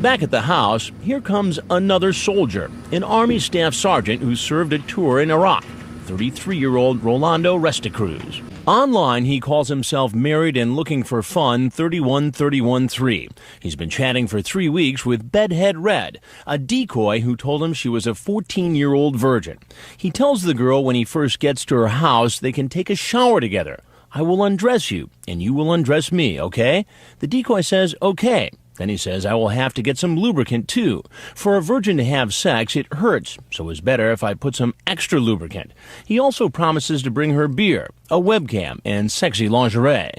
Back at the house, here comes another soldier, an Army Staff Sergeant who served a tour in Iraq, 33-year-old Rolando Resticruz. Online, he calls himself married and looking for fun 31313. He's been chatting for 3 weeks with Bedhead Red, a decoy who told him she was a 14-year-old virgin. He tells the girl when he first gets to her house they can take a shower together. I will undress you, and you will undress me, okay? The decoy says, okay. Then he says, I will have to get some lubricant, too. For a virgin to have sex, it hurts, so it's better if I put some extra lubricant. He also promises to bring her beer, a webcam, and sexy lingerie.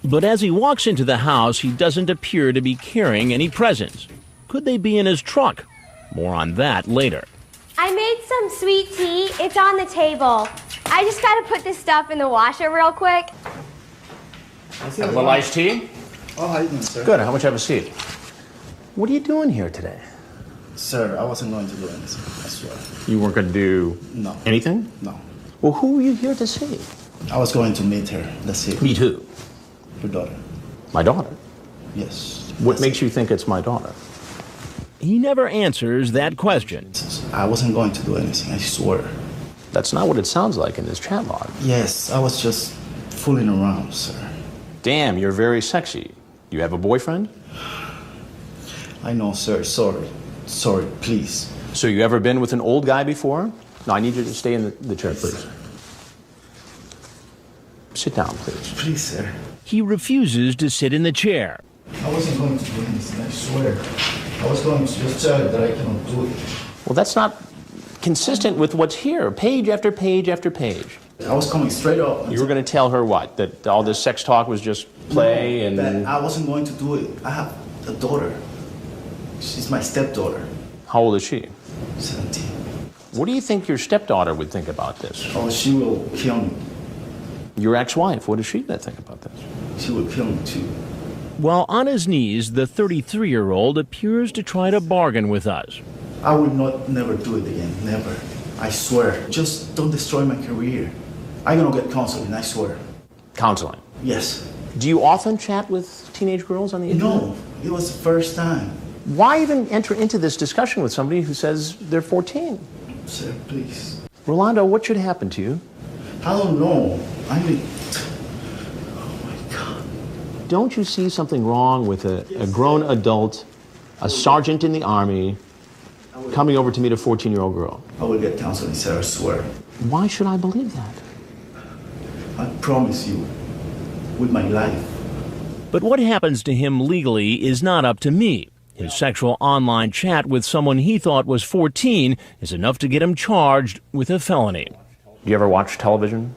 But as he walks into the house, he doesn't appear to be carrying any presents. Could they be in his truck? More on that later. I made some sweet tea. It's on the table. I just gotta put this stuff in the washer real quick. Have a little iced tea? Oh, how you doing, sir? Good. How much have a seat? What are you doing here today? Sir, I wasn't going to do anything, I swear. You weren't going to do anything? No. Well, who were you here to see? I was going to meet her. That's it. Meet who? Your daughter. My daughter? Yes. What makes you think it's my daughter? He never answers that question. I wasn't going to do anything, I swear. That's not what it sounds like in this chat log. Yes, I was just fooling around, sir. Damn, you're very sexy. You have a boyfriend? I know, sir. Sorry. Sorry, please. So you ever been with an old guy before? No, I need you to stay in the chair, please. Sit down, please. Please, sir. He refuses to sit in the chair. I wasn't going to do anything, I swear. I was going to just tell you that I cannot do it. Well, that's not consistent with what's here, page after page after page. I was coming straight up. You were going to tell her what? That all this sex talk was just play and... That I wasn't going to do it. I have a daughter. She's my stepdaughter. How old is she? 17. What do you think your stepdaughter would think about this? Oh, she will kill me. Your ex-wife, what is she going to think about this? She will kill me, too. While on his knees, the 33-year-old appears to try to bargain with us. I would never do it again. Never. I swear. Just don't destroy my career. I'm going to get counseling, I swear. Counseling? Yes. Do you often chat with teenage girls on the internet? No, it was the first time. Why even enter into this discussion with somebody who says they're 14? Sir, please. Rolando, what should happen to you? I don't know. I mean, oh my God. Don't you see something wrong with a grown adult, a sergeant in the Army, coming over to meet a 14-year-old girl? I will get counseling, sir, I swear. Why should I believe that? I promise you, with my life. But what happens to him legally is not up to me. His sexual online chat with someone he thought was 14 is enough to get him charged with a felony. Do you ever watch television?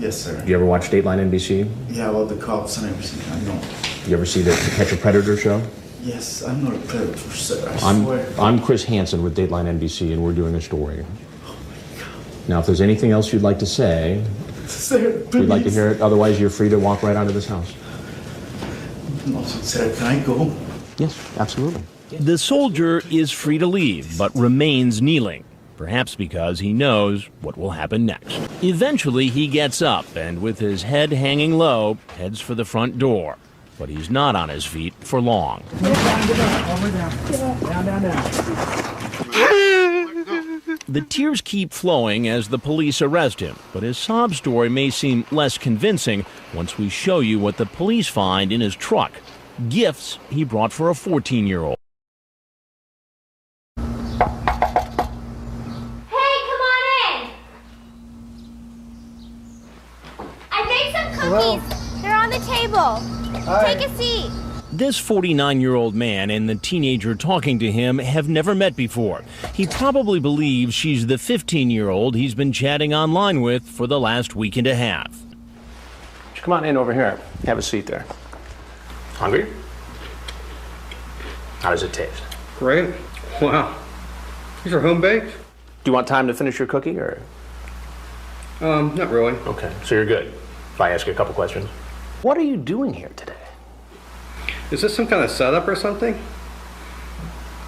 Yes, sir. Do you ever watch Dateline NBC? Yeah, about the cops and everything, I know. You ever see the Catch a Predator show? Yes, I'm not a predator, sir, I swear. I'm Chris Hansen with Dateline NBC, and we're doing a story. Oh my God. Now, if there's anything else you'd like to say, sir, please. we'd like to hear it. Otherwise, you're free to walk right out of this house. No, sir, can I go? Yes, absolutely. The soldier is free to leave, but remains kneeling, perhaps because he knows what will happen next. Eventually, he gets up and, with his head hanging low, heads for the front door. But he's not on his feet for long. Get down. Down. The tears keep flowing as the police arrest him, but his sob story may seem less convincing once we show you what the police find in his truck. Gifts he brought for a 14-year-old. Hey, come on in. I made some cookies. They're on the table. Take a seat. This 49-year-old man and the teenager talking to him have never met before. He probably believes she's the 15-year-old he's been chatting online with for the last week and a half. Come on in over here. Have a seat there. Hungry? How does it taste? Great. Wow. These are home baked? Do you want time to finish your cookie, or? Not really. Okay, so you're good. If I ask you a couple questions. What are you doing here today? Is this some kind of setup or something?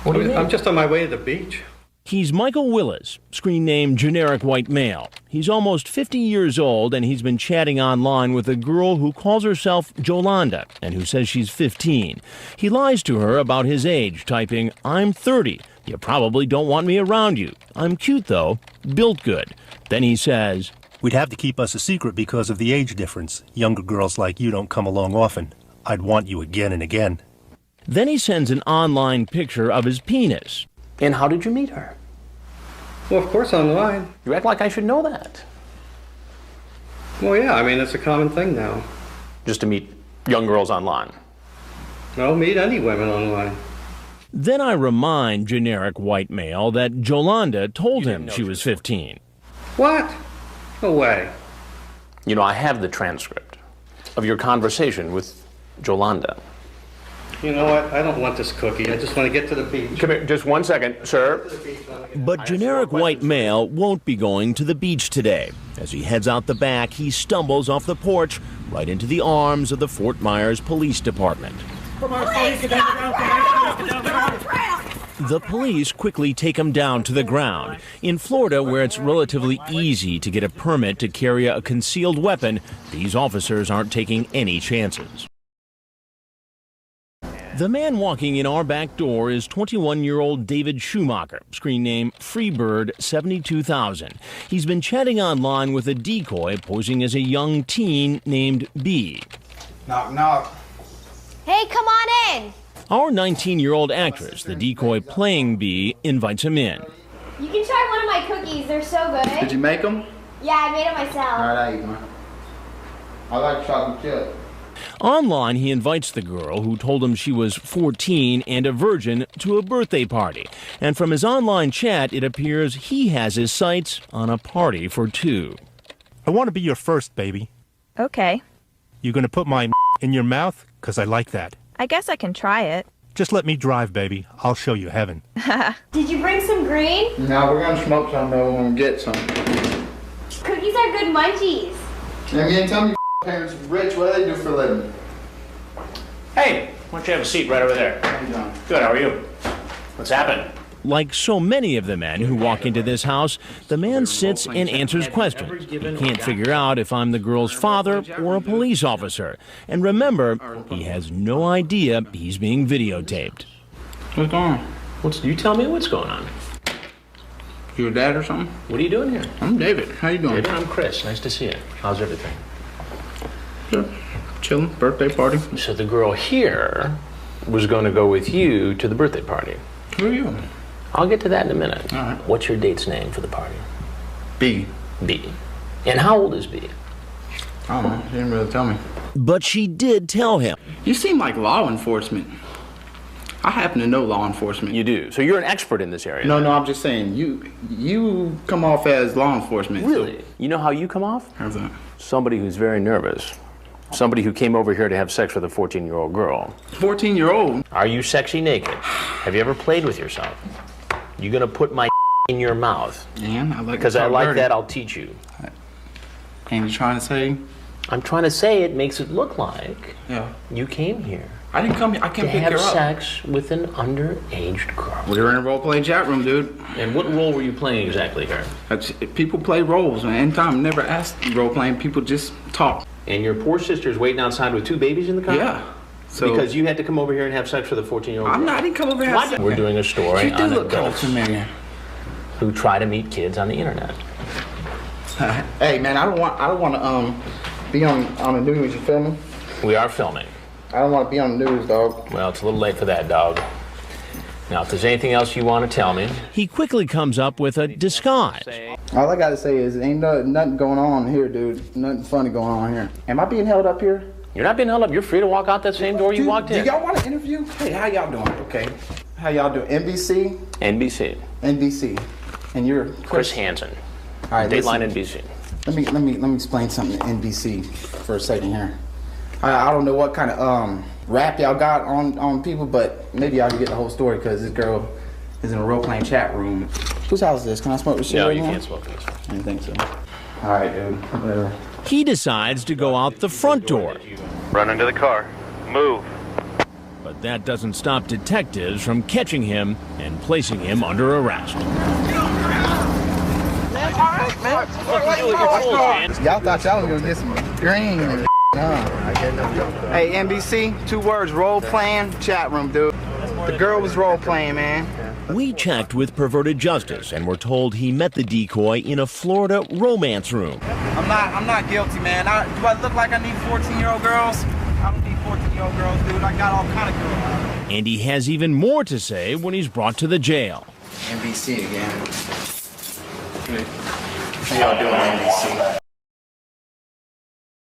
What do you mean? I'm just on my way to the beach. He's Michael Willis, screen name Generic White Male. He's almost 50 years old, and he's been chatting online with a girl who calls herself Jolanda and who says she's 15. He lies to her about his age, typing, "I'm 30. You probably don't want me around you. I'm cute, though. Built good." Then he says, "We'd have to keep us a secret because of the age difference. Younger girls like you don't come along often. I'd want you again and again." Then he sends an online picture of his penis. And how did you meet her? Well, of course, online. You act like I should know that. Well, yeah, I mean, it's a common thing now. Just to meet young girls online. I'll meet any women online. Then I remind Generic White Male that Jolanda told him she was 15. What? No way. You know, I have the transcript of your conversation with Jolanda. You know what? I don't want this cookie. I just want to get to the beach. Come here, just 1 second, sir. But Generic White Male won't be going to the beach today. As he heads out the back, he stumbles off the porch right into the arms of the Fort Myers Police Department. The police quickly take him down to the ground. In Florida, where it's relatively easy to get a permit to carry a concealed weapon, these officers aren't taking any chances. The man walking in our back door is 21-year-old David Schumacher, screen name Freebird 72000. He's been chatting online with a decoy posing as a young teen named B. Knock, knock. Hey, come on in. Our 19-year-old actress, the decoy playing B, invites him in. You can try one of my cookies. They're so good. Did you make them? Yeah, I made them myself. All right, I eat one. I like chocolate chip. Online, he invites the girl, who told him she was 14 and a virgin, to a birthday party. And from his online chat, it appears he has his sights on a party for two. "I want to be your first, baby. Okay. You gonna put my in your mouth? 'Cause I like that. I guess I can try it. Just let me drive, baby. I'll show you heaven." Did you bring some green? Now we're gonna smoke some though. We're gonna get some. Cookies are good munchies. Now you didn't tell me your parents rich. What do they do for a living? Hey, why don't you have a seat right over there? How you doing? Good, how are you? What's happened? Like so many of the men who walk into this house, the man sits and answers questions. He can't figure out if I'm the girl's father or a police officer. And remember, he has no idea he's being videotaped. What's going on? You tell me what's going on. You your dad or something? What are you doing here? I'm David. How you doing? David, I'm Chris. Nice to see you. How's everything? Good. Chilling. Birthday party. So the girl here was going to go with you to the birthday party. Who are you? I'll get to that in a minute. All right. What's your date's name for the party? B. B. And how old is B? I don't know. She didn't really tell me. But she did tell him. You seem like law enforcement. I happen to know law enforcement. You do. So you're an expert in this area. No, I'm just saying you come off as law enforcement. Really? You know how you come off? How's that? Somebody who's very nervous. Somebody who came over here to have sex with a 14-year-old girl. 14-year-old. Are you sexy naked? Have you ever played with yourself? You gonna put my in your mouth? And I like. Because I like that, I'll teach you. And you trying to say? I'm trying to say it makes it look like you came here I didn't come here. I came to pick her have up. sex with an underage girl. We were in a role-playing chat room, dude. And what role were you playing exactly here? People play roles, man. Anytime, never ask role-playing. People just talk. And your poor sister's waiting outside with two babies in the car? Yeah. So because you had to come over here and have sex with a 14-year-old girl? I didn't come over here. We're doing a story You do on look kind of adults familiar. who try to meet kids on the internet. Hey, man, I don't want to be on the news. You feel me? We are filming. I don't want to be on the news, dog. Well, it's a little late for that, dog. Now, if there's anything else you want to tell me. He quickly comes up with a disguise. All I gotta say is, ain't nothing going on here, dude. Nothing funny going on here. Am I being held up here? You're not being held up. You're free to walk out that same door you walked in. Do y'all want to interview? Hey, how y'all doing? Okay. How y'all doing? NBC? NBC. NBC. And you're Chris Hansen. All right, Dateline listen. NBC. Let me explain something to NBC for a second here. I don't know what kind of rap y'all got on people, but maybe y'all can get the whole story because this girl is in a role-playing chat room. Whose house is this? Can I smoke this shit? No, right you now? can't smoke this. I didn't think so. All right, dude. Whatever. He decides to go out the front door. Run into the car. Move. But that doesn't stop detectives from catching him and placing him under arrest. Y'all thought y'all was gonna get some green and Hey, NBC, 2 words, role playing, chat room, dude. The girl was role playing, man. We checked with Perverted Justice and were told he met the decoy in a Florida romance room. I'm not guilty, man. Do I look like I need 14-year-old girls? I don't need 14-year-old girls, dude. I got all kind of girls. And he has even more to say when he's brought to the jail. NBC again. How y'all doing, NBC?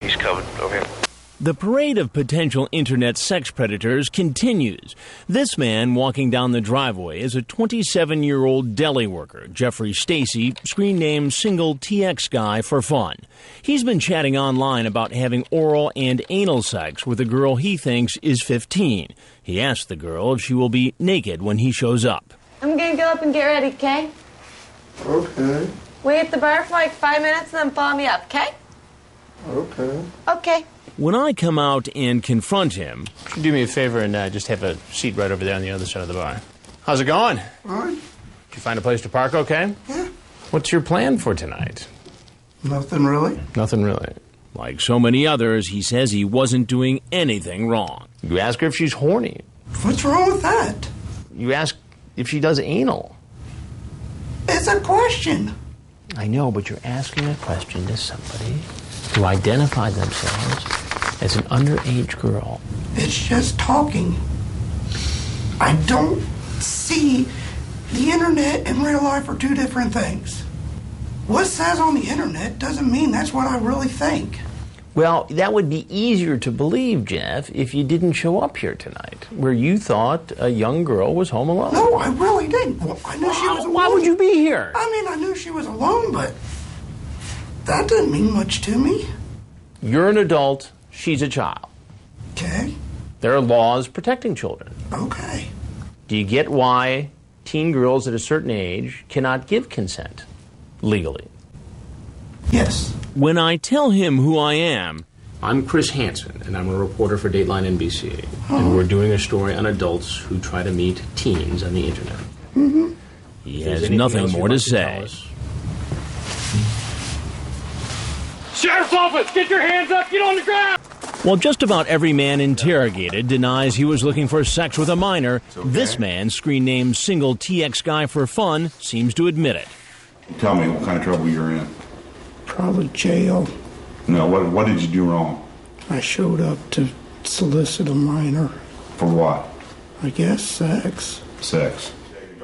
He's covered over here. The parade of potential internet sex predators continues. This man walking down the driveway is a 27-year-old deli worker, Jeffrey Stacy, screen name Single TX Guy for fun. He's been chatting online about having oral and anal sex with a girl he thinks is 15. He asked the girl if she will be naked when he shows up. I'm gonna go up and get ready, okay? Okay. Wait at the bar for like 5 minutes and then follow me up, okay? Okay. Okay. When I come out and confront him, Do me a favor and just have a seat right over there on the other side of the bar. How's it going? Fine. Did you find a place to park okay? Yeah. What's your plan for tonight? Nothing really. Nothing really. like so many others, he says he wasn't doing anything wrong. You ask her if she's horny. What's wrong with that? You ask if she does anal. It's a question. I know, but you're asking a question to somebody who identified themselves as an underage girl. It's just talking. I don't see the internet and real life are two different things. What says on the internet doesn't mean that's what I really think. Well, that would be easier to believe, Jeff, if you didn't show up here tonight, where you thought a young girl was home alone. No, I really didn't. Well, I knew she was alone. Why would you be here? I mean, I knew she was alone, but that doesn't mean much to me. You're an adult, she's a child. Okay. There are laws protecting children. Okay. Do you get why teen girls at a certain age cannot give consent legally? Yes. When I tell him who I am, I'm Chris Hansen, and I'm a reporter for Dateline NBC. And we're doing a story on adults who try to meet teens on the internet. Mm-hmm. He has nothing more to say. Sheriff's office, get your hands up, get on the ground! While just about every man interrogated denies he was looking for sex with a minor, this man, screen name Single TX Guy for Fun, seems to admit it. Tell me what kind of trouble you're in. Probably jail. No, what did you do wrong? I showed up to solicit a minor. For what? I guess sex. Sex.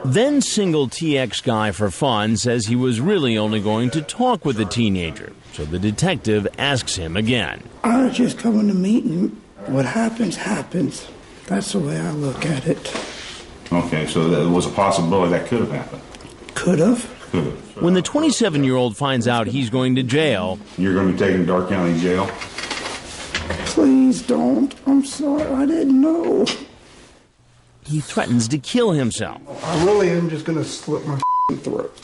Then Single TX Guy for Fun says he was really only going to talk with the teenager, so the detective asks him again. I was just coming to meet him. What happens, happens. That's the way I look at it. Okay, so there was a possibility that could have happened. Could have. Could have. When the 27-year-old finds out he's going to jail... You're going to be taken to Dark County Jail? Please don't. I'm sorry. I didn't know. He threatens to kill himself. I really am just going to slit my throat.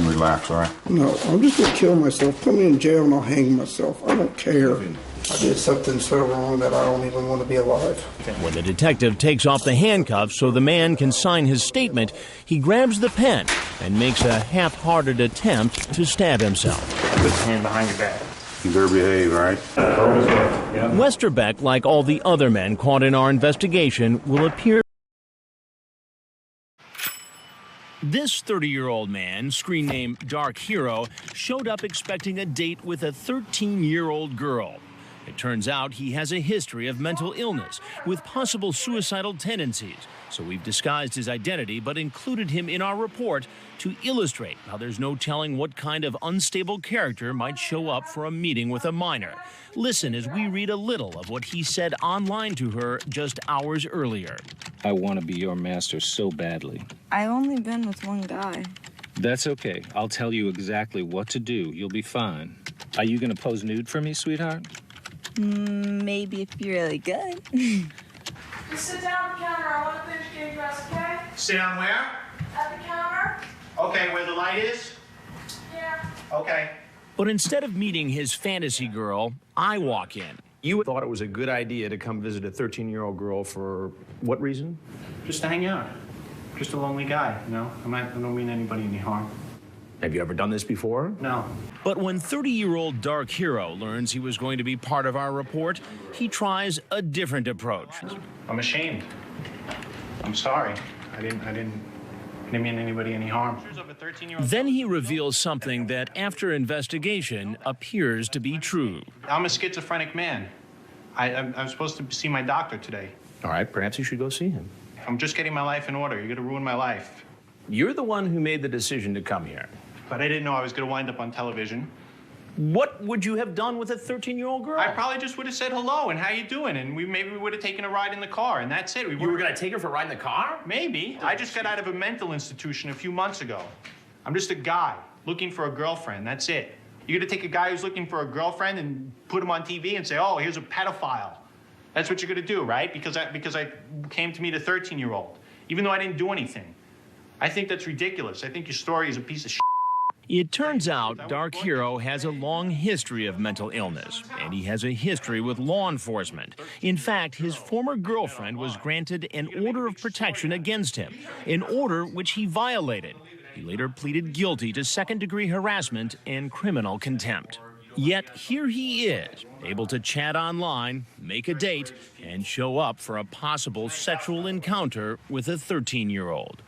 Relax, all right? No, I'm just going to kill myself. Put me in jail and I'll hang myself. I don't care. I did something so wrong that I don't even want to be alive. When the detective takes off the handcuffs so the man can sign his statement, he grabs the pen and makes a half-hearted attempt to stab himself. Put your hand behind your back. You better behave, all right? Westerbeck, like all the other men caught in our investigation, will appear. This 30-year-old man, screen name Dark Hero, showed up expecting a date with a 13-year-old girl. It turns out he has a history of mental illness with possible suicidal tendencies. So we've disguised his identity but included him in our report to illustrate how there's no telling what kind of unstable character might show up for a meeting with a minor. Listen as we read a little of what he said online to her just hours earlier. I want to be your master so badly. I've only been with one guy. That's okay. I'll tell you exactly what to do. You'll be fine. Are you going to pose nude for me, sweetheart? Maybe if you're really good. Just sit down at the counter. I want to finish getting dressed, okay? Sit down where? At the counter. Okay, where the light is? Yeah. Okay. But instead of meeting his fantasy girl, I walk in. You thought it was a good idea to come visit a 13-year-old girl for what reason? Just to hang out. Just a lonely guy, you know? I don't mean anybody any harm. Have you ever done this before? No. But when 30-year-old Dark Hero learns he was going to be part of our report, he tries a different approach. I'm ashamed. I'm sorry. I didn't mean anybody any harm. Then he reveals something that, after investigation, appears to be true. I'm a schizophrenic man. I'm supposed to see my doctor today. All right, perhaps you should go see him. I'm just getting my life in order. You're going to ruin my life. You're the one who made the decision to come here. But I didn't know I was going to wind up on television. What would you have done with a 13-year-old girl? I probably just would have said hello and how you doing, and maybe we would have taken a ride in the car, and that's it. You were going to take her for a ride in the car? Maybe. I just got out of a mental institution a few months ago. I'm just a guy looking for a girlfriend. That's it. You're going to take a guy who's looking for a girlfriend and put him on TV and say, oh, here's a pedophile. That's what you're going to do, right? Because I came to meet a 13-year-old, even though I didn't do anything. I think that's ridiculous. I think your story is a piece of shit. It turns out Dark Hero has a long history of mental illness, and he has a history with law enforcement. In fact, his former girlfriend was granted an order of protection against him, an order which he violated. He later pleaded guilty to second-degree harassment and criminal contempt. Yet here he is, able to chat online, make a date, and show up for a possible sexual encounter with a 13-year-old.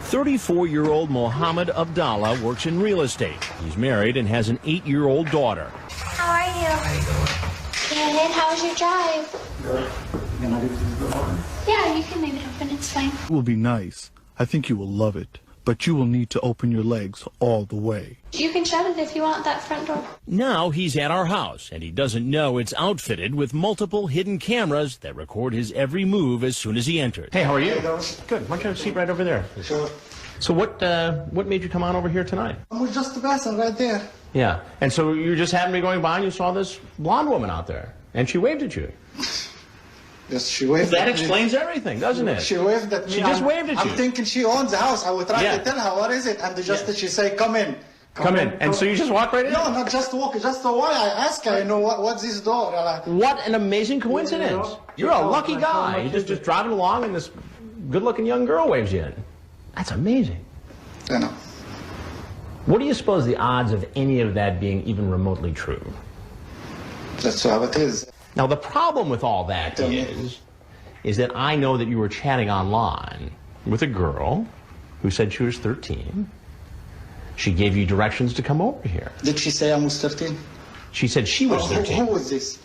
34-year-old Mohammed Abdallah works in real estate. He's married and has an 8-year-old daughter. How are you? Good. How was your drive? Good. Yeah, you can leave it open. It's fine. It will be nice. I think you will love it. But you will need to open your legs all the way. You can shut it if you want that front door. Now he's at our house, and he doesn't know it's outfitted with multiple hidden cameras that record his every move as soon as he enters. Hey, how are you? Good. Why don't you have a seat right over there? Sure. So what made you come on over here tonight? I was just passing right there. Yeah. And so you just happened to be going by and you saw this blonde woman out there, and she waved at you. Yes, she waved that at me. explains everything, doesn't it? She waved at me. She just waved at you. I'm thinking she owns the house. I would try to tell her, what is it? And she say, come in. Come in. And so you just walk right in? No, not just walk. Just why I ask her, what's this door? What an amazing coincidence. You're a lucky guy. You're just driving along and this good-looking young girl waves you in. That's amazing. I know. What do you suppose the odds of any of that being even remotely true? That's how it is. Now, the problem with all that is that I know that you were chatting online with a girl who said she was 13. She gave you directions to come over here. Did she say I was 13? She said she was 13. Who was this?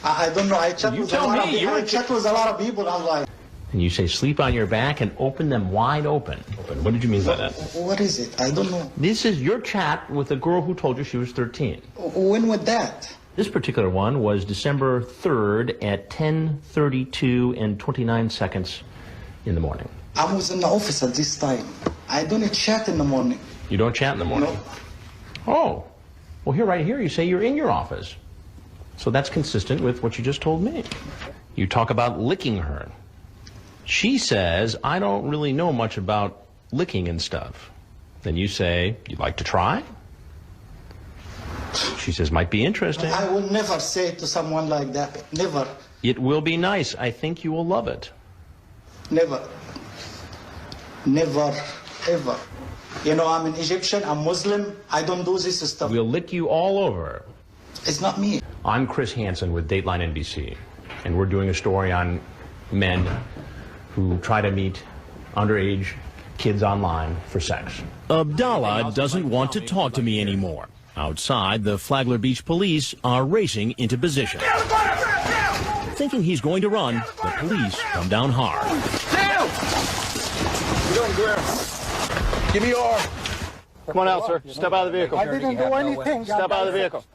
I don't know. I chat with a lot of people online. And you say sleep on your back and open them wide open. What did you mean by that? What is it? I don't know. This is your chat with a girl who told you she was 13. When was that? This particular one was December 3rd at 10:32 and 29 seconds in the morning. I was in the office at this time. I don't chat in the morning. You don't chat in the morning? No. Oh. Well, right here, you say you're in your office. So that's consistent with what you just told me. You talk about licking her. She says, I don't really know much about licking and stuff. Then you say, you'd like to try? She says, might be interesting. I would never say it to someone like that. Never. It will be nice. I think you will love it. Never. Never, ever. I'm an Egyptian, I'm Muslim, I don't do this stuff. We'll lick you all over. It's not me. I'm Chris Hansen with Dateline NBC, and we're doing a story on men who try to meet underage kids online for sex. Abdallah doesn't want to talk to me anymore. Outside, the Flagler Beach police are racing into position. Thinking he's going to run, the police come down hard. Down! What you doing, Guerrero? Give me your arm. Come on out, sir. Step out of the vehicle. I didn't do anything. Step out of the vehicle.